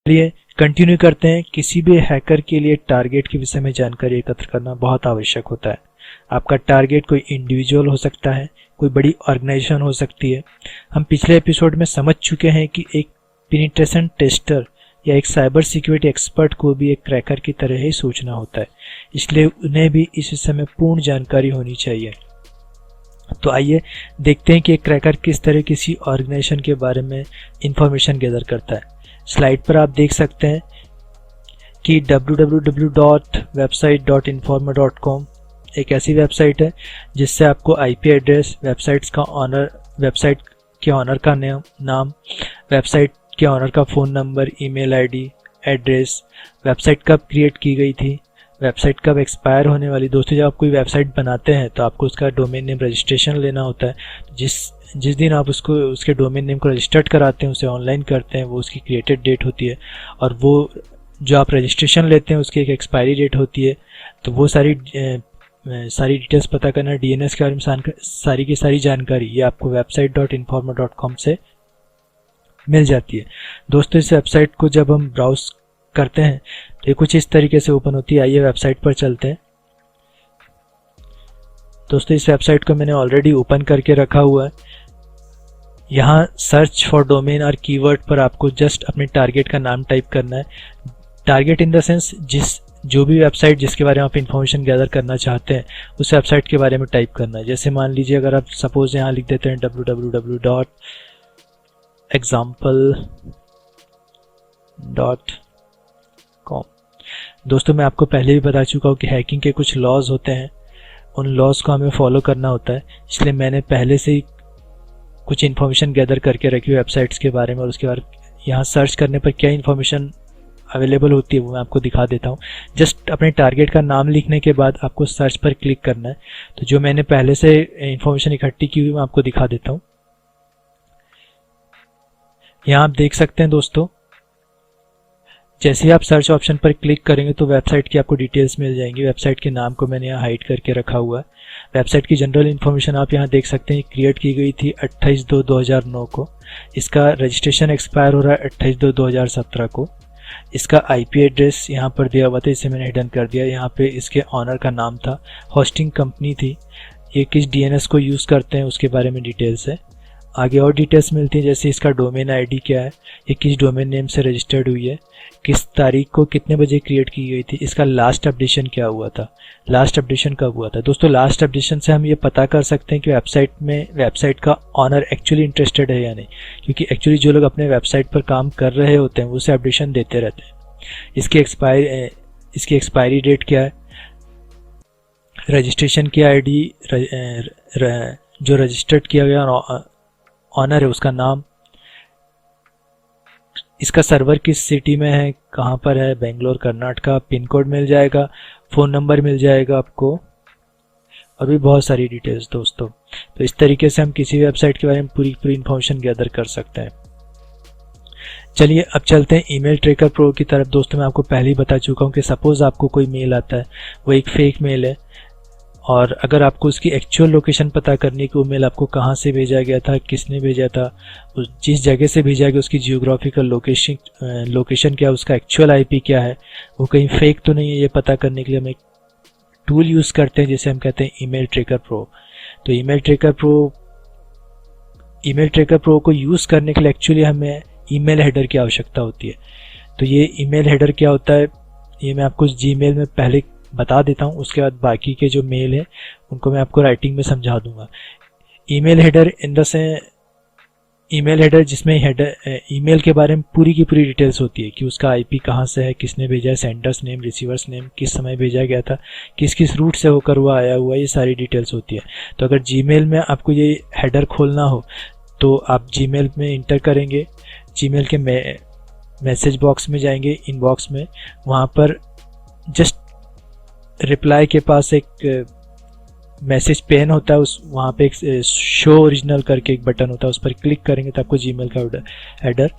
चलिए कंटिन्यू करते हैं। किसी भी हैकर के लिए टारगेट के विषय में जानकारी एकत्र करना बहुत आवश्यक होता है। आपका टारगेट कोई इंडिविजुअल हो सकता है, कोई बड़ी ऑर्गेनाइजेशन हो सकती है। हम पिछले एपिसोड में समझ चुके हैं कि एक पेनिट्रेशन टेस्टर या एक साइबर सिक्योरिटी एक्सपर्ट को भी एक क्रैकर की तरह ही सोचना होता है, इसलिए उन्हें भी इस विषय में पूर्ण जानकारी होनी चाहिए। तो आइए देखते हैं कि एक क्रैकर किस तरह किसी ऑर्गेनाइजेशन के बारे में इंफॉर्मेशन गैदर करता है। स्लाइड पर आप देख सकते हैं कि www.website.informer.com एक ऐसी वेबसाइट है जिससे आपको आईपी एड्रेस, वेबसाइट के ऑनर का नाम, वेबसाइट के ऑनर का phone number, email ID, address, website कब क्रिएट की गई थी, वेबसाइट कब एक्सपायर होने वाली। दोस्तों, जब आप कोई वेबसाइट बनाते हैं तो आपको उसका डोमेन नेम रजिस्ट्रेशन लेना होता है। जिस दिन आप उसके डोमेन नेम को रजिस्टर्ड कराते हैं, उसे ऑनलाइन करते हैं, वो उसकी क्रिएटेड डेट होती है और वो जो आप रजिस्ट्रेशन लेते हैं उसकी एक एक्सपायरी डेट होती है। तो वो सारी डिटेल्स पता करना, डीएनएस के बारे में सारी की सारी जानकारी ये आपको website.informer.com से मिल जाती है। दोस्तों, इस वेबसाइट को जब हम ब्राउज करते हैं तो ये कुछ इस तरीके से ओपन होती है। आइए वेबसाइट पर चलते हैं। दोस्तों, इस वेबसाइट को मैंने ऑलरेडी ओपन करके रखा हुआ है। यहाँ सर्च फॉर डोमेन और कीवर्ड पर आपको जस्ट अपने टारगेट का नाम टाइप करना है। टारगेट इन द सेंस जो भी वेबसाइट जिसके बारे में आप इंफॉर्मेशन गैदर करना चाहते हैं उस वेबसाइट के बारे में टाइप करना है। जैसे मान लीजिए अगर आप सपोज यहाँ लिख देते हैं www.example.com। दोस्तों, मैं आपको पहले भी बता चुका हूँ कि हैकिंग के कुछ लॉज होते हैं, उन लॉज को हमें फॉलो करना होता है। इसलिए मैंने पहले से ही कुछ इन्फॉर्मेशन गैदर करके रखी वेबसाइट्स के बारे में और उसके बाद यहाँ सर्च करने पर क्या इन्फॉर्मेशन अवेलेबल होती है वो मैं आपको दिखा देता हूँ। जस्ट अपने टारगेट का नाम लिखने के बाद आपको सर्च पर क्लिक करना है। तो जो मैंने पहले से इन्फॉर्मेशन इकट्ठी की हुई मैं आपको दिखा देता हूँ। यहाँ आप देख सकते हैं दोस्तों, जैसे ही आप सर्च ऑप्शन पर क्लिक करेंगे तो वेबसाइट की आपको डिटेल्स मिल जाएंगी। वेबसाइट के नाम को मैंने यहाँ हाइड करके रखा हुआ है। वेबसाइट की जनरल इन्फॉर्मेशन आप यहाँ देख सकते हैं, क्रिएट की गई थी 28/2/2009 को। इसका रजिस्ट्रेशन एक्सपायर हो रहा है 28/2/2017 को। इसका आईपी एड्रेस यहाँ पर दिया हुआ था, इसे मैंने हिडन कर दिया। यहाँ पे इसके ऑनर का नाम था, होस्टिंग कंपनी थी, ये किस डीएनएस को यूज़ करते हैं उसके बारे में डिटेल्स है। आगे और डिटेल्स मिलती हैं, जैसे इसका डोमेन आईडी क्या है, ये किस डोमेन नेम से रजिस्टर्ड हुई है, किस तारीख को कितने बजे क्रिएट की गई थी, इसका लास्ट अपडेशन क्या हुआ था, लास्ट अपडेशन कब हुआ था। दोस्तों, लास्ट अपडेशन से हम ये पता कर सकते हैं कि वेबसाइट का ऑनर एक्चुअली इंटरेस्टेड है या नहीं, क्योंकि एक्चुअली जो लोग अपने वेबसाइट पर काम कर रहे होते हैं वो उसे अपडेशन देते रहते हैं। इसकी एक्सपायरी डेट क्या है, रजिस्ट्रेशन की आईडी, जो रजिस्टर्ड किया गया ऑनर है उसका नाम, इसका सर्वर किस सिटी में है, कहाँ पर है, बेंगलोर कर्नाटका, पिन कोड मिल जाएगा, फ़ोन नंबर मिल जाएगा आपको और भी बहुत सारी डिटेल्स। दोस्तों, तो इस तरीके से हम किसी वेबसाइट के बारे में पूरी इन्फॉर्मेशन गैदर कर सकते हैं। चलिए अब चलते हैं ईमेल ट्रैकर प्रो की तरफ। दोस्तों, मैं आपको पहले ही बता चुका हूँ कि सपोज आपको कोई मेल आता है, वो एक फेक मेल है और अगर आपको उसकी एक्चुअल लोकेशन पता करनी है कि वो मेल आपको कहाँ से भेजा गया था, किसने भेजा था, जिस जगह से भेजा गया उसकी जियोग्राफिकल लोकेशन क्या है, उसका एक्चुअल आईपी क्या है, वो कहीं फेक तो नहीं है, ये पता करने के लिए हम एक टूल यूज़ करते हैं जिसे हम कहते हैं ईमेल ट्रैकर प्रो। तो ईमेल ट्रैकर प्रो को यूज़ करने के लिए एक्चुअली हमें ईमेल हेडर की आवश्यकता होती है। तो ये ईमेल हेडर क्या होता है ये मैं आपको जीमेल में पहले बता देता हूँ, उसके बाद बाकी के जो मेल है उनको मैं आपको राइटिंग में समझा दूंगा। ईमेल हेडर जिसमें ईमेल के बारे में पूरी की पूरी डिटेल्स होती है कि उसका आईपी कहाँ से है, किसने भेजा है, सेंडर्स नेम, रिसीवर्स नेम, किस समय भेजा गया था, किस रूट से होकर वो आया हुआ, ये सारी डिटेल्स होती है। तो अगर जीमेल में आपको ये हेडर खोलना हो तो आप जीमेल में इंटर करेंगे, जीमेल के मैसेज बॉक्स में जाएंगे, इनबॉक्स में, वहाँ पर जस्ट रिप्लाई के पास एक मैसेज पेन होता है, वहाँ पे एक शो ओरिजिनल करके एक बटन होता है, उस पर क्लिक करेंगे तो आपको जीमेल का हेडर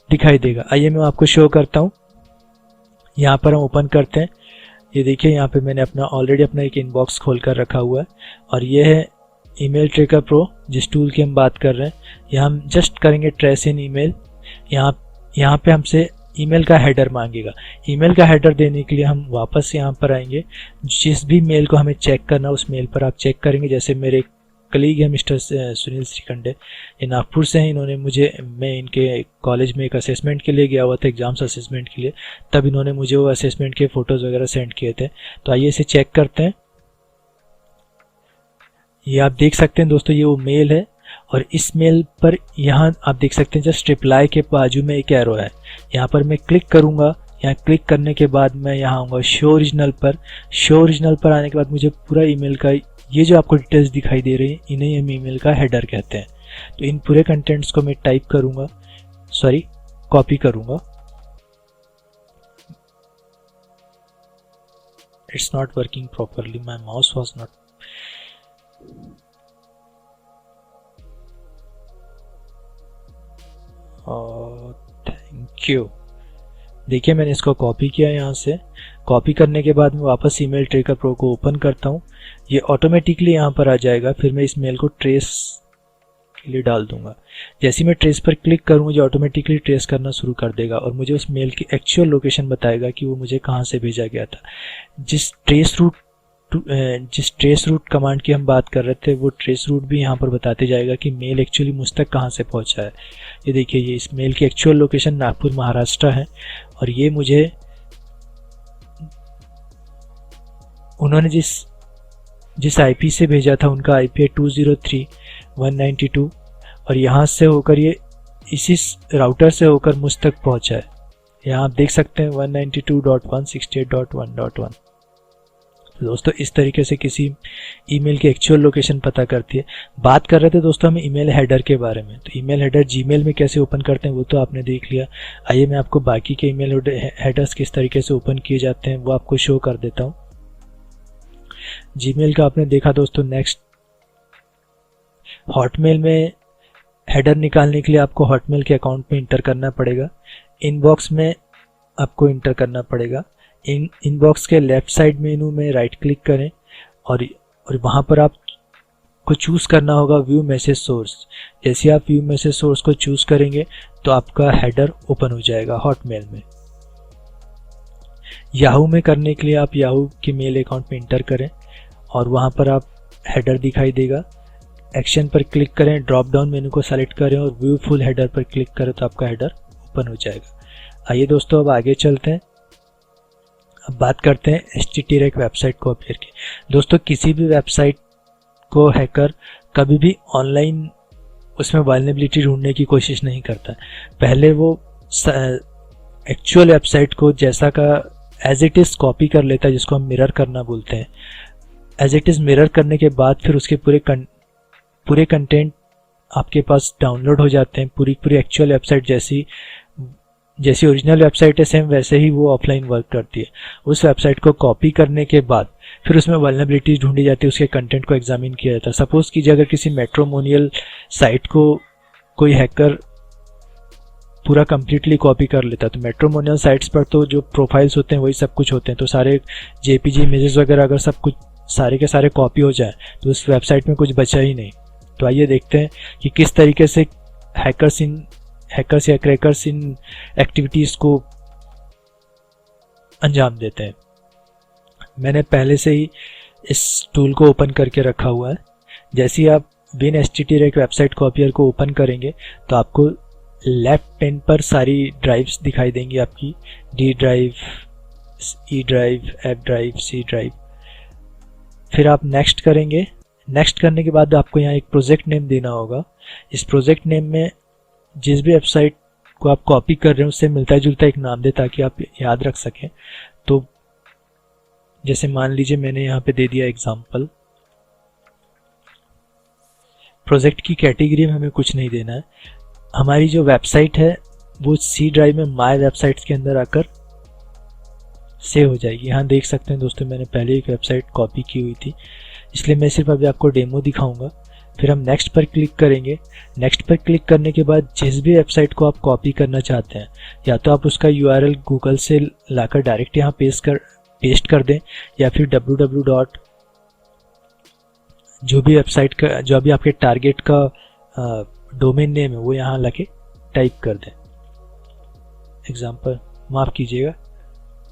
दिखाई देगा। आइए मैं आपको शो करता हूँ। यहाँ पर हम ओपन करते हैं, ये देखिए यहाँ पे मैंने ऑलरेडी अपना एक इनबॉक्स खोल कर रखा हुआ है और ये है ईमेल ट्रैकर प्रो जिस टूल की हम बात कर रहे हैं। यहाँ हम जस्ट करेंगे ट्रेस इन ईमेल। यहाँ पे हमसे ईमेल का हेडर मांगेगा। ईमेल का हेडर देने के लिए हम वापस यहाँ पर आएंगे। जिस भी मेल को हमें चेक करना उस मेल पर आप चेक करेंगे। जैसे मेरे कलीग है मिस्टर सुनील श्रीखंडे, ये नागपुर से हैं। इन्होंने मुझे, मैं इनके कॉलेज में एक असेसमेंट के लिए गया हुआ था, एग्जाम्स असेसमेंट के लिए, तब इन्होंने मुझे वो असेसमेंट के फ़ोटोज़ वगैरह सेंड किए थे। तो आइए इसे चेक करते हैं। ये आप देख सकते हैं दोस्तों, ये वो मेल है और इस मेल पर यहाँ आप देख सकते हैं जस्ट रिप्लाई के बाजू में एक एरो है। यहाँ पर मैं क्लिक करूँगा। यहाँ क्लिक करने के बाद मैं यहाँ आऊँगा शो ओरिजिनल पर। शो ओरिजिनल पर आने के बाद मुझे पूरा ईमेल का ये जो आपको डिटेल्स दिखाई दे रही हैं, इन्हें हम ईमेल का हेडर कहते हैं। तो इन पूरे कंटेंट्स को मैं टाइप करूँगा, सॉरी कॉपी करूँगा। It's not working properly, my mouse was not. Thank you. देखिए मैंने इसको कॉपी किया। यहाँ से कॉपी करने के बाद मैं वापस ईमेल ट्रैकर प्रो को ओपन करता हूँ। ये ऑटोमेटिकली यहाँ पर आ जाएगा। फिर मैं इस मेल को ट्रेस के लिए डाल दूंगा। जैसे मैं ट्रेस पर क्लिक करूँगा, जो ऑटोमेटिकली ट्रेस करना शुरू कर देगा और मुझे उस मेल की एक्चुअल लोकेशन बताएगा कि वो मुझे कहाँ से भेजा गया था। जिस ट्रेस रूट कमांड की हम बात कर रहे थे, वो ट्रेस रूट भी यहाँ पर बताते जाएगा कि मेल एक्चुअली मुझ तक कहाँ से पहुँचा है। ये देखिए, ये इस मेल की एक्चुअल लोकेशन नागपुर महाराष्ट्र है और ये मुझे उन्होंने जिस आईपी से भेजा था उनका आईपी है 203.192 और यहाँ से होकर ये इसी राउटर से होकर मुझ तक पहुँचा है। यहाँ आप देख सकते हैं 192.168.1.1। दोस्तों इस तरीके से किसी ईमेल की एक्चुअल लोकेशन पता करती है। बात कर रहे थे दोस्तों हम ईमेल हेडर के बारे में। तो ईमेल हेडर जीमेल में कैसे ओपन करते हैं वो तो आपने देख लिया। आइए मैं आपको बाकी के ईमेल हेडर्स किस तरीके से ओपन किए जाते हैं वो आपको शो कर देता हूँ। जीमेल का आपने देखा दोस्तों। नेक्स्ट, हॉटमेल में हेडर निकालने के लिए आपको हॉटमेल के अकाउंट में इंटर करना पड़ेगा। इनबॉक्स में आपको इंटर करना पड़ेगा। इनबॉक्स के लेफ्ट साइड मेनू में राइट क्लिक करें और वहाँ पर आपको चूज़ करना होगा व्यू मैसेज सोर्स। जैसे आप व्यू मैसेज सोर्स को चूज़ करेंगे तो आपका हेडर ओपन हो जाएगा हॉटमेल में। याहू में करने के लिए आप याहू के मेल अकाउंट में इंटर करें और वहाँ पर आप हेडर दिखाई देगा। एक्शन पर क्लिक करें, ड्रॉप डाउन मेनू को सेलेक्ट करें और व्यू फुल हेडर पर क्लिक करें तो आपका हेडर ओपन हो जाएगा। आइए दोस्तों अब आगे चलते हैं। अब बात करते हैं HTTREC वेबसाइट को अपीयर की। दोस्तों किसी भी वेबसाइट को हैकर कभी भी ऑनलाइन उसमें वल्नरेबिलिटी ढूंढने की कोशिश नहीं करता। पहले वो एक्चुअल वेबसाइट को जैसा का एज इट इज़ कॉपी कर लेता है, जिसको हम मिरर करना बोलते हैं। एज इट इज़ मिरर करने के बाद फिर उसके पूरे कंटेंट आपके पास डाउनलोड हो जाते हैं। पूरी एक्चुअल वेबसाइट जैसी ओरिजिनल वेबसाइट है सेम वैसे ही वो ऑफलाइन वर्क करती है। उस वेबसाइट को कॉपी करने के बाद फिर उसमें वल्नरेबिलिटीज ढूंढी जाती है, उसके कंटेंट को एग्जामिन किया जाता है। सपोज कीजिए अगर किसी मैट्रिमोनियल साइट को कोई हैकर पूरा कम्प्लीटली कॉपी कर लेता है, तो मैट्रिमोनियल साइट्स पर तो जो प्रोफाइल्स होते हैं वही सब कुछ होते हैं। तो सारे JPG इमेजेस वगैरह अगर सब कुछ सारे के सारे कॉपी हो जाए तो उस वेबसाइट में कुछ बचा ही नहीं। तो आइए देखते हैं कि किस तरीके से हैकर्स या क्रैकर्स इन एक्टिविटीज़ को अंजाम देते हैं। मैंने पहले से ही इस टूल को ओपन करके रखा हुआ है। जैसे ही आप विन HTTREC वेबसाइट कॉपियर को ओपन करेंगे तो आपको लेफ्ट पेन पर सारी ड्राइव्स दिखाई देंगी आपकी, D drive, E drive, F drive, C drive. फिर आप नेक्स्ट करेंगे। नेक्स्ट करने के बाद आपको यहाँ एक प्रोजेक्ट नेम देना होगा। इस प्रोजेक्ट नेम में जिस भी वेबसाइट को आप कॉपी कर रहे हैं उससे मिलता जुलता एक नाम दे ताकि आप याद रख सकें। तो जैसे मान लीजिए मैंने यहाँ पे दे दिया एग्जाम्पल। प्रोजेक्ट की कैटेगरी में हमें कुछ नहीं देना है। हमारी जो वेबसाइट है वो C ड्राइव में माय वेबसाइट्स के अंदर आकर सेव हो जाएगी। यहाँ देख सकते हैं दोस्तों मैंने पहले एक वेबसाइट कॉपी की हुई थी, इसलिए मैं सिर्फ अभी आपको डेमो दिखाऊंगा। फिर हम नेक्स्ट पर क्लिक करेंगे। नेक्स्ट पर क्लिक करने के बाद जिस भी वेबसाइट को आप कॉपी करना चाहते हैं, या तो आप उसका URL गूगल से लाकर डायरेक्ट यहाँ पेस्ट कर दें, या फिर www. जो भी वेबसाइट का जो भी आपके टारगेट का डोमेन नेम है वो यहाँ लाके टाइप कर दें। एग्जांपल माफ़ कीजिएगा,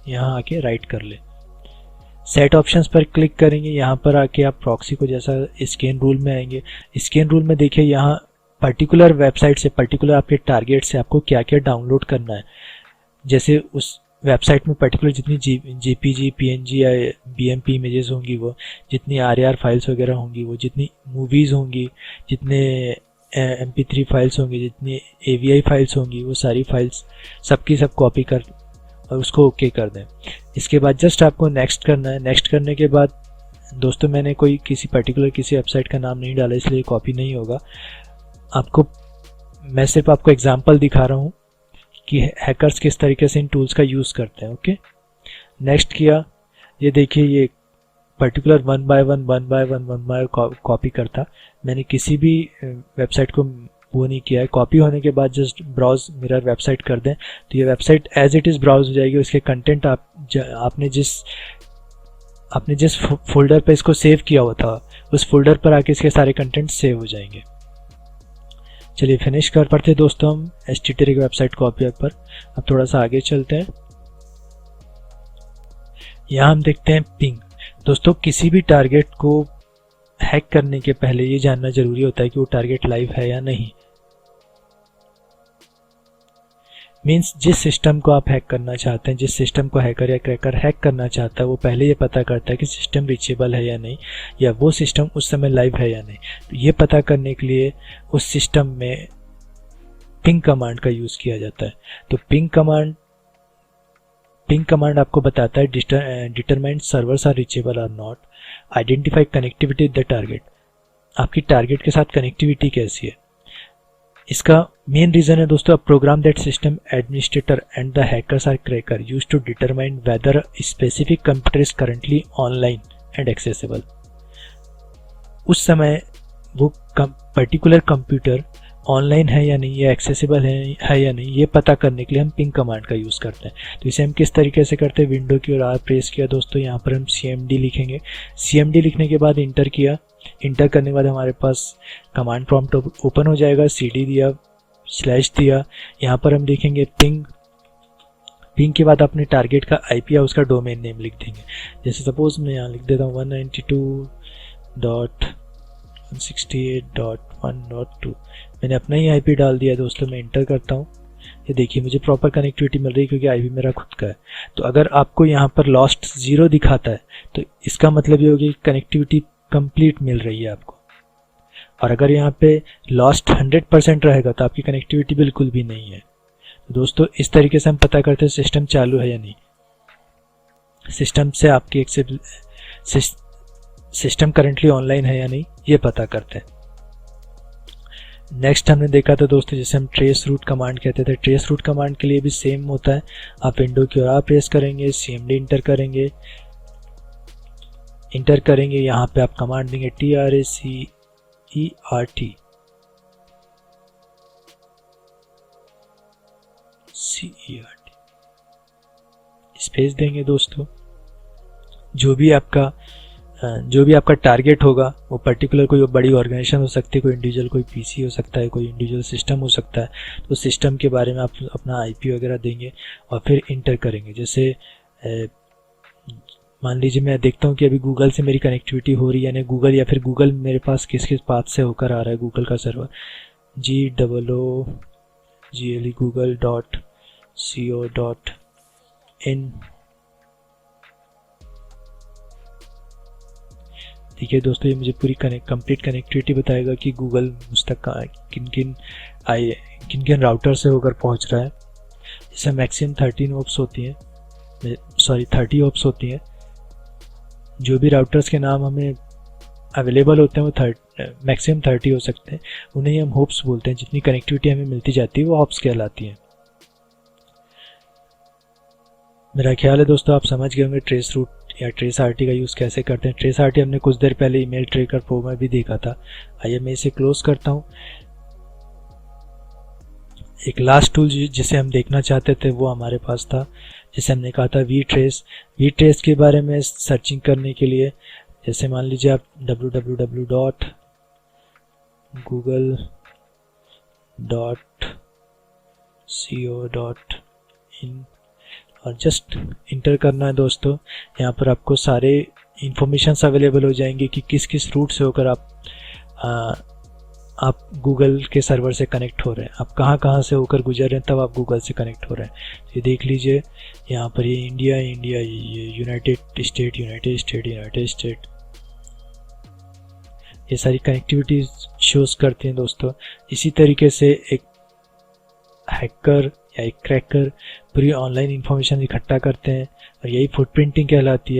यहाँ आके राइट कर ले। सेट ऑप्शंस पर क्लिक करेंगे, यहाँ पर आके आप प्रॉक्सी को जैसा स्कैन रूल में आएंगे। स्कैन रूल में देखिए यहाँ पर्टिकुलर वेबसाइट से, पर्टिकुलर आपके टारगेट से आपको क्या क्या डाउनलोड करना है। जैसे उस वेबसाइट में पर्टिकुलर जितनी जेपीजी, पीएनजी या बीएमपी इमेजेस होंगी, वो जितनी आरआर फाइल्स वगैरह होंगी, वो जितनी मूवीज़ होंगी, जितने MP3 फाइल्स होंगी, जितनी AVI फाइल्स होंगी, वो सारी फाइल्स सबकी सब कॉपी कर और उसको ओके कर दें। इसके बाद जस्ट आपको नेक्स्ट करना है। नेक्स्ट करने के बाद दोस्तों मैंने कोई किसी पर्टिकुलर किसी वेबसाइट का नाम नहीं डाला, इसलिए कॉपी नहीं होगा। मैं सिर्फ आपको एग्जांपल दिखा रहा हूँ कि हैकर्स किस तरीके से इन टूल्स का यूज़ करते हैं। ओके, नेक्स्ट किया, ये देखिए ये particular one by one copy करता। मैंने किसी भी वेबसाइट को वो नहीं किया है। कॉपी होने के बाद जस्ट ब्राउज मिरर वेबसाइट कर दें तो ये website as it is browse हो जाएगी। उसके कंटेंट आपने जिस फोल्डर पे इसको सेव किया हुआ था, उस फोल्डर पर आके इसके सारे कंटेंट सेव हो जाएंगे। चलिए फिनिश कर पड़ते दोस्तों हम HTTP की वेबसाइट कॉपी पर। अब थोड़ा सा आगे चलते हैं। यहाँ हम देखते हैं पिंग। दोस्तों किसी भी टारगेट को हैक करने के पहले ये जानना जरूरी होता है कि वो टारगेट लाइव है या नहीं। मीन्स जिस सिस्टम को आप हैक करना चाहते हैं, जिस सिस्टम को हैकर या क्रैकर हैक करना चाहता है, वो पहले ये पता करता है कि सिस्टम रीचेबल है या नहीं, या वो सिस्टम उस समय लाइव है या नहीं। तो ये पता करने के लिए उस सिस्टम में पिंग कमांड का यूज़ किया जाता है। तो पिंग कमांड आपको बताता है डिटरमाइन सर्वर्स आर रीचेबल और not, identify connectivity the target, आपकी टारगेट के साथ कनेक्टिविटी कैसी है। इसका मेन रीजन है दोस्तों, a program that system administrator and the hackers are cracker use to determine whether specific computer is currently online and accessible. उस समय वो पर्टिकुलर कंप्यूटर ऑनलाइन है या नहीं, या एक्सेसिबल है या नहीं, ये पता करने के लिए हम पिंग कमांड का यूज़ करते हैं। तो इसे हम किस तरीके से करते हैं, विंडो की ओर R प्रेस किया दोस्तों, यहाँ पर हम CMD लिखेंगे। CMD लिखने के बाद इंटर किया। इंटर करने के बाद हमारे पास कमांड प्रॉम्प्ट ओपन हो जाएगा। CD दिया, स्लैश दिया, यहाँ पर हम देखेंगे पिंग के बाद अपने टारगेट का IP या उसका डोमेन नेम लिख देंगे। जैसे सपोज मैं यहाँ लिख देता हूँ 192.168.1.2। मैंने अपना ही IP डाल दिया दोस्तों। मैं इंटर करता हूँ, ये देखिए मुझे प्रॉपर कनेक्टिविटी मिल रही है क्योंकि IP मेरा खुद का है। तो अगर आपको यहाँ पर लॉस्ट 0 दिखाता है तो इसका मतलब ये होगी कनेक्टिविटी कंप्लीट मिल रही है आपको। और अगर यहाँ पे लॉस्ट 100% रहेगा तो आपकी कनेक्टिविटी बिल्कुल भी नहीं है। तो दोस्तों इस तरीके से हम पता करते हैं सिस्टम चालू है या नहीं, सिस्टम से आपकी सिस्टम करंटली ऑनलाइन है या नहीं, ये पता करते हैं। नेक्स्ट हमने देखा था दोस्तों जिसे हम ट्रेस रूट कमांड कहते थे। ट्रेस रूट कमांड के लिए भी सेम होता है। आप विंडो की ओर प्रेस करेंगे, CMD इंटर करेंगे, यहाँ पे आप कमांड देंगे TRACERT स्पेस देंगे दोस्तों। जो भी आपका टारगेट होगा वो पर्टिकुलर कोई बड़ी ऑर्गेनाइजेशन हो सकती है, कोई इंडिविजुअल, कोई PC हो सकता है, कोई इंडिविजुअल सिस्टम हो सकता है। तो सिस्टम के बारे में आप अपना IP वगैरह देंगे और फिर इंटर करेंगे। जैसे मान लीजिए मैं देखता हूँ कि अभी गूगल से मेरी कनेक्टिविटी हो रही है, यानी गूगल या फिर गूगल मेरे पास किस पाथ से होकर आ रहा है, गूगल का सर्वर GOOGLE google.co.in। ठीक है दोस्तों, ये मुझे पूरी कंप्लीट कनेक्टिविटी बताएगा कि गूगल मुझ तक किन किन राउटर से होकर पहुंच रहा है। जैसे मैक्सिमम 30 ऑप्स होती हैं। जो भी राउटर्स के नाम हमें अवेलेबल होते हैं वो मैक्सिमम 30 हो सकते हैं। उन्हें हम हॉप्स बोलते हैं। जितनी कनेक्टिविटी हमें मिलती जाती है वो हॉप्स कहलाती हैं। मेरा ख्याल है दोस्तों आप समझ गए होंगे ट्रेस रूट या ट्रेस RT का यूज़ कैसे करते हैं। ट्रेस RT हमने कुछ देर पहले ईमेल ट्रैकर प्रो में भी देखा था। आइए मैं इसे क्लोज करता हूँ। एक लास्ट टूल जिसे हम देखना चाहते थे वो हमारे पास था, जिसे हमने कहा था vTrace के बारे में सर्चिंग करने के लिए। जैसे मान लीजिए आप www.google.co.in इन और जस्ट इंटर करना है दोस्तों। यहाँ पर आपको सारे इंफॉर्मेशंस अवेलेबल हो जाएंगे कि किस किस रूट से होकर आप गूगल के सर्वर से कनेक्ट हो रहे हैं, आप कहाँ कहाँ से होकर गुजर रहे हैं, तब आप गूगल से कनेक्ट हो रहे हैं। ये देख लीजिए यहाँ पर, ये इंडिया, ये यूनाइटेड स्टेट, ये सारी कनेक्टिविटी शोज करते हैं दोस्तों। इसी तरीके से एक हैकर या एक क्रैकर पूरी ऑनलाइन इंफॉर्मेशन इकट्ठा करते हैं और यही फुटप्रिंटिंग कहलाती है।